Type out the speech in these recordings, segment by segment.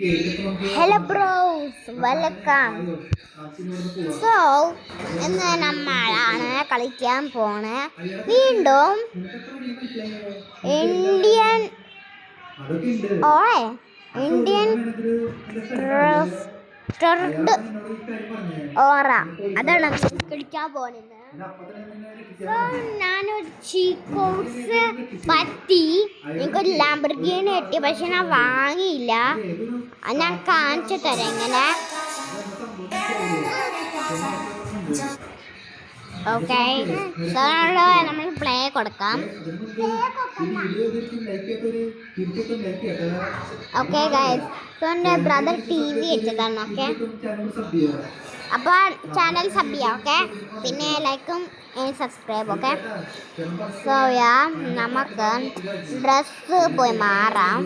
Hello bros, welcome. So, ഇന്ന് നമ്മളാണ് കളിക്കാൻ പോണേ വീണ്ടും ഇന്ത്യൻ ഓറ അതാണ് കളിക്കാൻ പോണത്. ഞാനൊരു ചീക്കോസ് പറ്റി എനിക്കൊരു ലാംബോർഗിനി കിട്ടി, പക്ഷെ ഞാൻ വാങ്ങിയില്ല. ഞാൻ കാണിച്ചു തരാം ഇങ്ങനെ. ഓക്കെ, നമ്മൾ പ്ലേ കൊടുക്കാം. ഓക്കെ ഗൈസ്, എൻ്റെ ബ്രദർ TV വെച്ചതാണ്. ഓക്കെ, അപ്പോൾ ചാനൽ സബ് ചെയ്യാം. ഓക്കെ, പിന്നെ ലൈക്കും സബ്സ്ക്രൈബ്. ഓക്കെ, സോ നമുക്ക് ഡ്രസ്സ് പോയി മാറാം.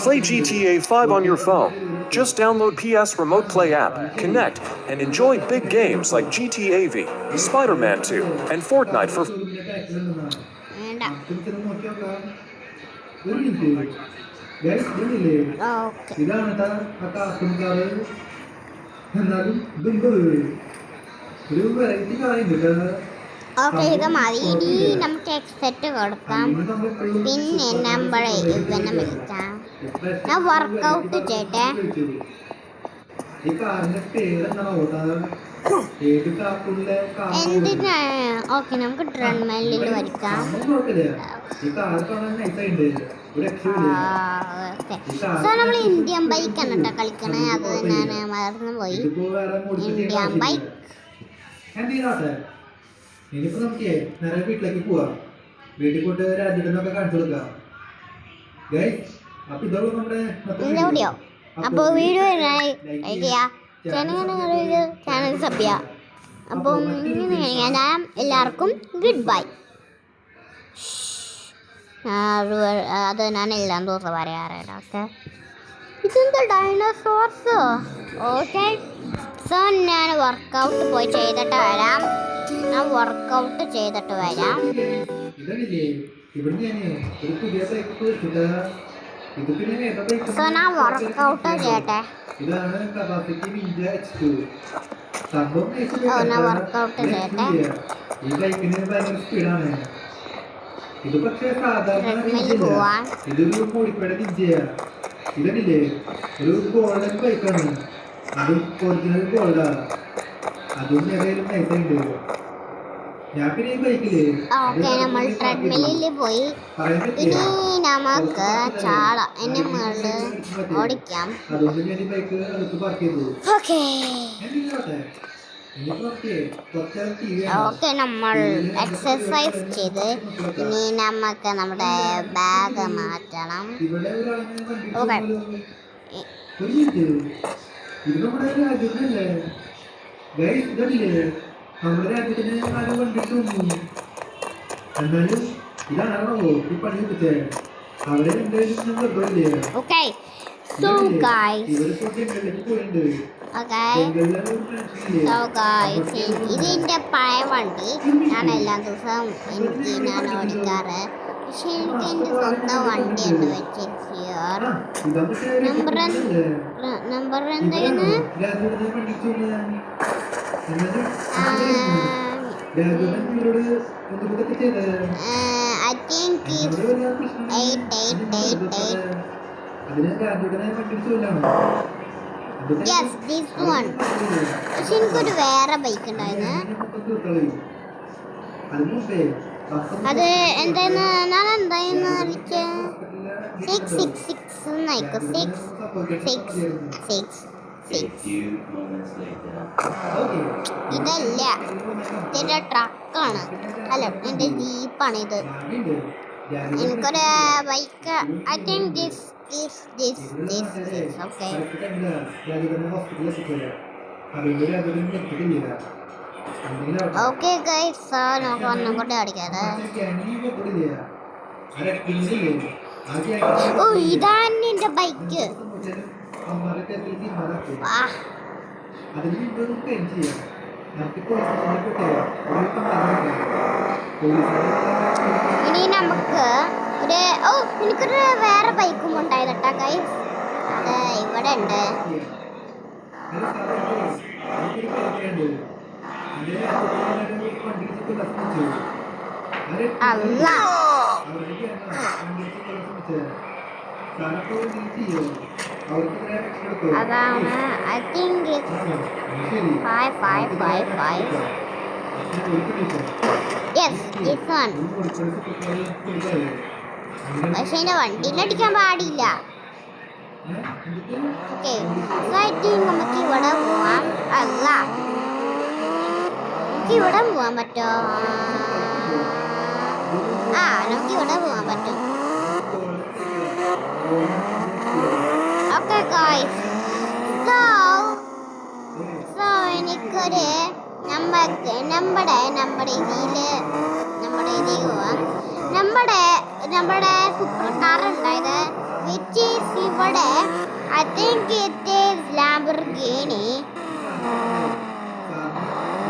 Play GTA 5 on your phone. Just download PS Remote Play app, connect, and enjoy big games like GTA V, Spider-Man 2, and Fortnite for okay, ഇത് മതി. ഇനി നമുക്ക് എക്സെറ്റ് കൊടുക്കാം. പിന്നെ നമ്മൾ ഇവനെ വിളിക്കാം. ഞാൻ വർക്കൗട്ട് ചെയ്യട്ടെ. എന്തിനാ? ഓക്കെ, നമുക്ക് ട്രെഡ്മില്ലിൽ വരയ്ക്കാം. സോ നമ്മൾ ഇന്ത്യൻ ബൈക്കാണ് കേട്ടോ കളിക്കണേ. അത് ഞാൻ മറന്നു പോയി. Indian bike. ഇനിയിപ്പോ നമുക്ക് നേരെ വീട്ടിലേക്ക് പോവാം. വീട്ടിൽ പോയിട്ട് രാജ്യത്തിനൊക്കെ കാണിച്ചു കൊടുക്കാം. അപ്പൊ ഇതോളൂ നമ്മുടെ വീഡിയോ. അപ്പോൾ വീഡിയോ ചാനൽ സബ് ചെയ്യാം. അപ്പം എല്ലാവർക്കും ഗുഡ് ബൈ. അത് ഞാൻ എല്ലാം ദിവസം പറയാറുണ്ട്. ഓക്കെ, ഇതെന്താ ഡൈനോസോർസ്? ഓക്കെ, സോ ഞാൻ വർക്കൗട്ട് പോയി ചെയ്തിട്ട് വരാം. ഞാൻ വർക്കൗട്ട് ചെയ്തിട്ട് വരാം. സോ ഞാൻ വർക്കൗട്ട് ചെയ്യട്ടെ. ഞാൻ വർക്കൗട്ട് ചെയ്യട്ടെ. ഇത് പക്ഷേ സാധാരണ പോവാൻ ഇതൊരു കോഴിപ്പേട നിഞ്ചയാണ്. ഇതല്ലേ ഒരു ഗോൾഡൻ ബൈക്കാണ്. അത് ഒറിജിനൽ ഗോൾഡാ. അതും ഏതായാലും നൈസുണ്ട്. ഞാൻ പിന്നെ ഈ ബൈക്കില് നമ്മൾ ട്രെഡ്മില്ലിൽ പോയി. ഇനി നമുക്ക് ചാള എന്നെ മുകളിൽ ഓടിക്കാം. അതുകൊണ്ട് ഞാൻ ഈ ബൈക്ക് അടുത്ത് പാർക്ക് ചെയ്തു. ഓക്കെ, നമ്മൾ എക്സസൈസ് ചെയ്ത് ഇനി നമുക്ക് നമ്മുടെ ബാഗ് മാറ്റണം. ഓക്കെ, നമ്മുടെ രാജ്യത്തിന് ആരും കണ്ടിട്ട് വന്നു. എന്നാലും ഇതാണോ ഈ പണി കിട്ടേ? അവിടെ എന്തായാലും ഓക്കെ, സോ ഗൈസ്, ഇതിൻ്റെ പഴയ വണ്ടി. ഞാൻ എല്ലാ ദിവസവും ഞാൻ ഓടിക്കാറ്. പക്ഷെ എനിക്ക് എൻ്റെ സ്വന്തം വണ്ടിയാണ് വെച്ചിരിക്കുക. നമ്പർ എന്താണ്? I think it's 8888. Yes, this one. പക്ഷെ എനിക്കൊരു വേറെ ബൈക്ക് ഉണ്ടായിരുന്നു. അത് എന്തായിരുന്നു? ഞാൻ എന്തായിരുന്നു 666 നയിക്കും. 666. ഇതല്ല, ഇതിൻ്റെ ട്രക്കാണ്. അല്ല, എൻ്റെ ജീപ്പാണ് ഇത്. എനിക്കൊരു bike. I think this. Okay, okay guys, നമുക്ക് ഒന്നും കൂടെ അടിക്കാതെ. ഓ, ഇതാണ് എൻ്റെ ബൈക്ക്. പോലീസ് ഇനി നമുക്ക് ഒരു എനിക്കൊരു വേറെ ബൈക്കും ഉണ്ടായത് കേട്ടോ ഗൈസ്. അത് ഇവിടെ ഉണ്ട്. അല്ല അതാണ് I think five five five five yes this one. പക്ഷെ എൻ്റെ വണ്ടിയിലടിക്കാൻ പാടില്ല. ഓക്കെ ഐ തിങ്ക് നമുക്ക് ഇവിടെ പോവാം. അല്ല നമുക്ക് ഇവിടെ പോവാൻ പറ്റോ? നമുക്ക് ഇവിടെ പോവാൻ പറ്റും. ഓക്കെ ഗായ്സ്, സോ എനിക്കൊരു നമ്മുടെ ഇതിൽ പോവാം. നമ്മുടെ സൂപ്പർ കാർ ഉണ്ടായത് വിച്ച് ഈസ് ഇവിടെ I think it is Lamborghini.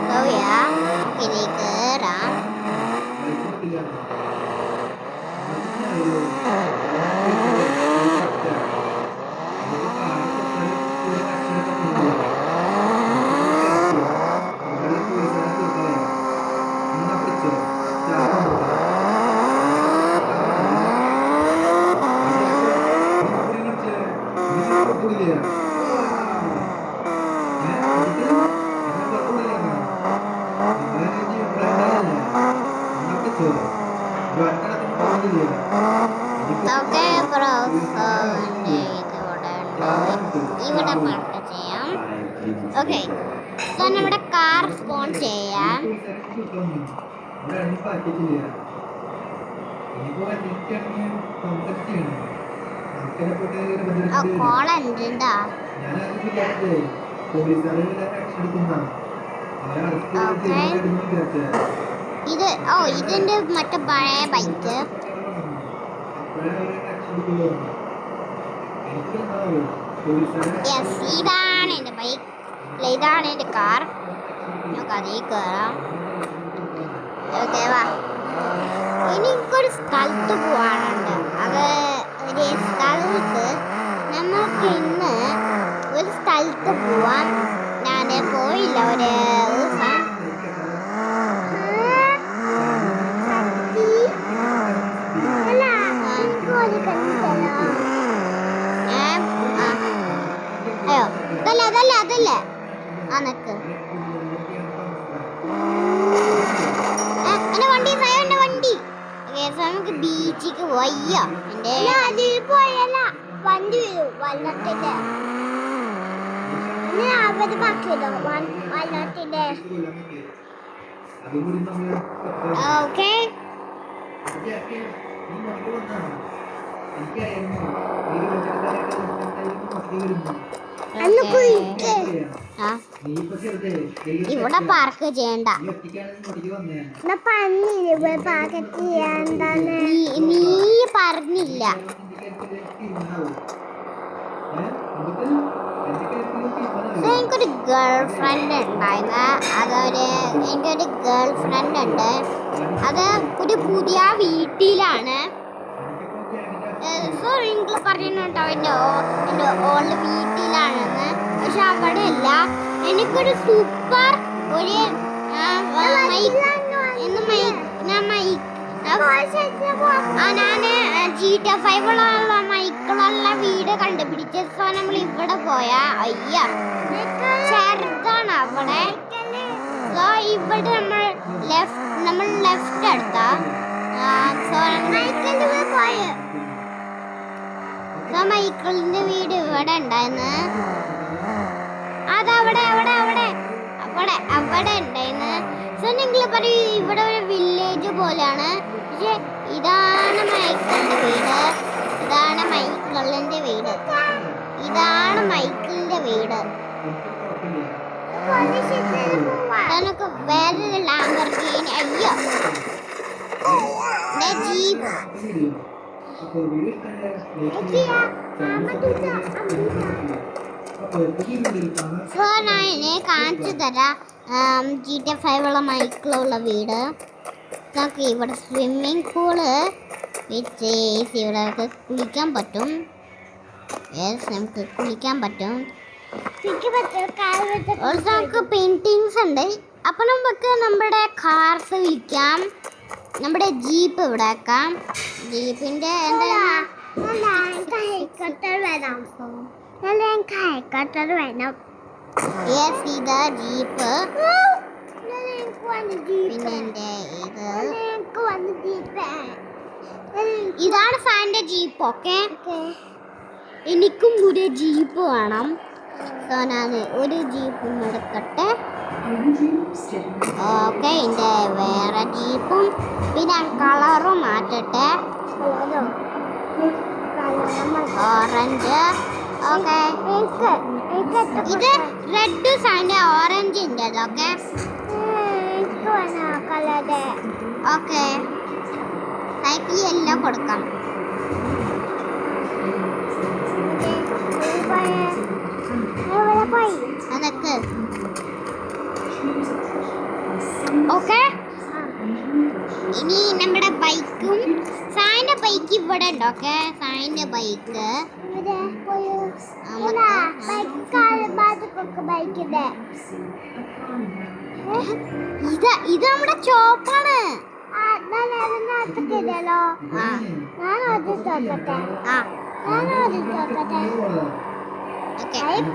നമുക്കിതിൽ കയറാം. ഇവിടെ പാർക്ക് ചെയ്യാം. ഓക്കെ സോ നമ്മുടെ കാർ സ്പോൺ ചെയ്യാം. കോള ഉണ്ടാ ഇത് ഇതിന്റെ മറ്റേ പഴയ ബൈക്ക്. യെസ് ഇതാണ് എൻ്റെ ബൈക്ക്. ഇതാണ് എൻ്റെ കാർ. നമുക്ക് അതിൽ കയറാം. ഓക്കെ വാ. എനിക്കൊരു സ്ഥലത്ത് പോകാനുണ്ട്. അത് ഒരു സ്ഥലത്ത് നമുക്ക് ഇന്ന് ഒരു സ്ഥലത്ത് പോവാൻ. ഞാൻ പോയില്ല ഒരു ദിവസം. അതല്ല അനക്ക് എന്റെ വണ്ടി. നമുക്ക് ബീച്ചിക്ക് പോയ്യ. അതിൽ പോയല്ല വണ്ടി വരും വള്ളത്തിന്റെ. അവര് ബാക്കിയല്ലോ വള്ളത്തിന്റെ. ഓക്കെ ഇവിടെ പാർക്ക് ചെയ്യണ്ട. നീ പറഞ്ഞില്ല. എനിക്കൊരു ഗേൾ ഫ്രണ്ട് ഉണ്ടായിരുന്നു. എനിക്കൊരു ഗേൾ ഫ്രണ്ട് ഉണ്ട്. അത് ഒരു പുതിയ വീട്ടിലാണ്. സോ നിങ്ങൾ പറയുന്നുണ്ടോ എൻ്റെ ഓൾഡ് വീട്ടിലാണെന്ന്. പക്ഷെ അവിടെ അല്ല. എനിക്കൊരു സൂപ്പർ ഒരു ഞാൻ GTA5 മൈക്കിളുള്ള വീട് കണ്ടുപിടിച്ച. സോ നമ്മൾ ഇവിടെ പോയാ ചെറുതാണ് അവിടെ. സോ ഇവിടെ നമ്മൾ ലെഫ്റ്റ് എടുത്താ. സോ മൈക്കിളിന്റെ വീട് ഇവിടെ ഉണ്ടായിരുന്നു. അതവിടെ അവിടെ അവിടെ അവിടെ അവിടെ ഉണ്ടായിരുന്നു. സോ നിങ്ങൾ പറയൂ ഇവിടെ ഒരു വില്ലേജ് പോലെയാണ്. പക്ഷെ ഇതാണ് മൈക്കിളിന്റെ വീട്. നമുക്ക് വേറൊരു ലാംബോർഗിനി. അയ്യോ ജീപ്പ്. സോ ഞാൻ കാണിച്ചു തരാം GTA5 മൈക്കിളുള്ള വീട്. നമുക്ക് ഇവിടെ സ്വിമ്മിംഗ് പൂള് വെച്ച് ഇവിടെ നമുക്ക് കുളിക്കാൻ പറ്റും. യെസ്, നമുക്ക് കുളിക്കാൻ പറ്റും. Also, നമുക്ക് പെയിന്റിങ്സ് ഉണ്ട്. അപ്പം നമുക്ക് നമ്മുടെ കാർസ് വിൽക്കാം. നമ്മുടെ ജീപ്പ് ഇവിടെ വെക്കാം. ജീപ്പിന്റെ യെസ്, ഇത് ജീപ്പ്. പിന്നെ ഇതാണ് സാറിന്റെ ജീപ്പ്. ഓക്കെ, എനിക്കും ഒരു ജീപ്പ് വേണം. സോ ഞാൻ ഒരു ജീപ്പും എടുക്കട്ടെ. ഓക്കെ, ഇതിൻ്റെ വേറെ ജീപ്പും പിന്നെ കളറും മാറ്റട്ടെ. ഓറഞ്ച്. ഓക്കെ, ഇത് റെഡ് സാറിൻ്റെ ഓറഞ്ചിൻ്റെ. ഓക്കെ ഓക്കെ, സൈക്കിൾ എല്ലാം കൊടുക്കാം. അതൊക്കെ ഓക്കെ. ഇനി നമ്മുടെ ബൈക്കും സാറിന്റെ ബൈക്ക് ഇവിടെ ഉണ്ട്. ഓക്കെ, സാറിന്റെ ബൈക്ക് ഇത് നമ്മുടെ ചോപ്പാണ്.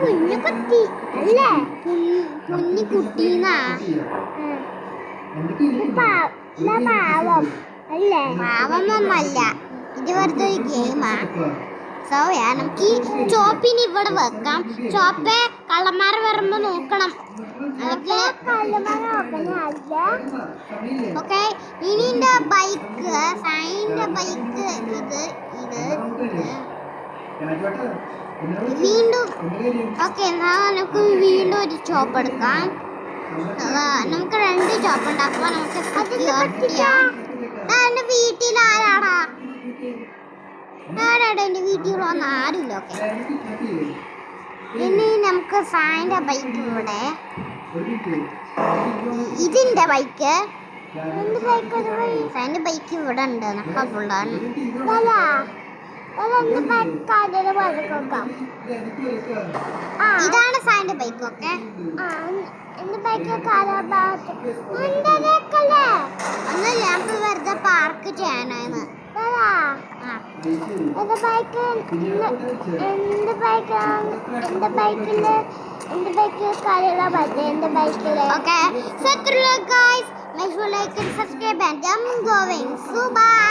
കുഞ്ഞുകുട്ടി അല്ലേ? കുഞ്ഞുകുട്ടീന്നാ പാവമല്ല, ഇത് വെറുതെ ഒരു ഗെയിമാ. സോ നമുക്ക് ഈ ചോപ്പിന് ഇവിടെ വെക്കാം. ചോപ്പെ കള്ളന്മാർ വരുമ്പോ നോക്കണം. ഓക്കെ, ഇനി എന്റെ ബൈക്ക് സൈൻ്റെ ബൈക്ക് വീണ്ടും. ഓക്കെ, നമുക്ക് വീണ്ടും ഒരു ചോപ്പ് എടുക്കാം. നമുക്ക് 2 ചോപ്പ് ഉണ്ട്. അപ്പൊ നമുക്ക് എന്റെ വീട്ടിൽ ആരാടാ? എന്റെ വീട്ടിൽ വന്ന ആരില്ല. ഓക്കെ, ഇനി നമുക്ക് സാറിന്റെ ബൈക്ക് ഇവിടെ. ഇതിന്റെ ബൈക്ക് സാറിന്റെ ബൈക്ക് ഇവിടെ ഉണ്ട്. ഇതാണ് സാറിന്റെ ബൈക്ക്. ഓക്കെ, ഒന്ന് ലാമ്പ് വെറുതെ പാർക്ക് ചെയ്യാനാണ്. Okay, so guys, make sure like and subscribe and I'm going. So bye.